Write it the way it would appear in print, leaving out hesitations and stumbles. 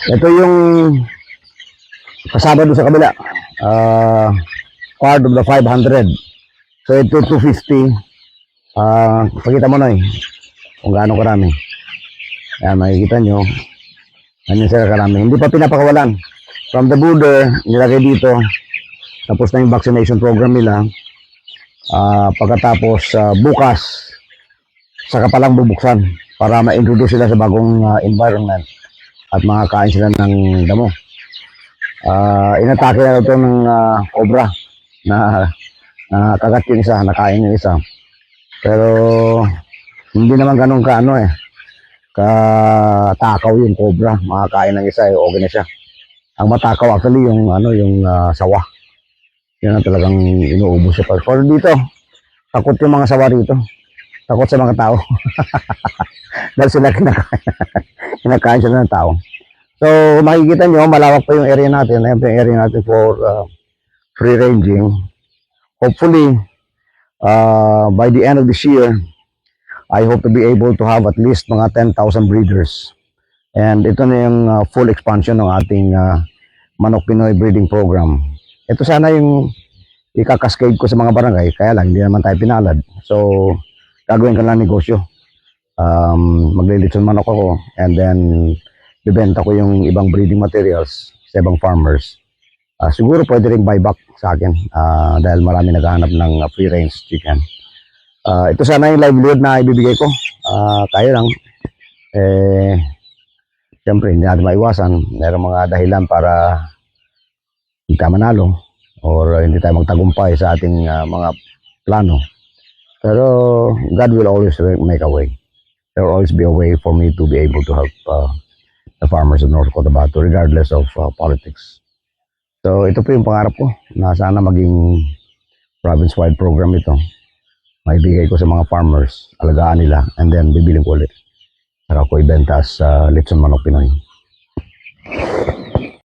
Ito yung kasama doon sa kabila. Part of the 500. So ito 250. Pakita mo na kung gaano karami. Yan, makikita nyo. Ganyan sila karami. Hindi pa pinapakawalan. From the border, nilagay dito. Tapos na yung vaccination program nila. Pagkatapos bukas, saka palang bubuksan para ma-introduce sila sa bagong environment at makakain sila ng damo. Inatake na ito ng cobra na kagat yung isa, nakain yung isa. Pero hindi naman ganun katakaw yung cobra, makakain ng isa, okay na siya. Ang matakaw actually yung sawa. Yan ang talagang inuubos siya. Pero dito, takot yung mga sawa rito. Takot sa mga tao. Dahil sila kinakain sila ng tao. So, makikita nyo, malawak pa yung area natin. Ayan pa yung area natin for free ranging. Hopefully, by the end of this year, I hope to be able to have at least mga 10,000 breeders. And ito na yung full expansion ng ating Manok Pinoy breeding program. Ito sana yung ikakaskade ko sa mga barangay, kaya lang hindi naman tayo pinalad. So, gagawin ko lang negosyo. Maglilitson manok ako and then bibenta ko yung ibang breeding materials sa ibang farmers. Siguro pwede rin buyback sa akin dahil marami naghahanap ng free range chicken. Ito sana yung livelihood na ibibigay ko. Kaya lang, siyempre hindi natin maiwasan. Merong mga dahilan para hindi tayo manalo or hindi tayo magtagumpay sa ating mga plano. Pero God will always make a way. There will always be a way for me to be able to help the farmers of North Cotabato regardless of politics. So ito po yung pangarap ko na sana maging province-wide program ito. Maibigay ko sa mga farmers, alagaan nila, and then bibiling ko ulit. Saka ko ibenta sa Litson Manok Pinoy.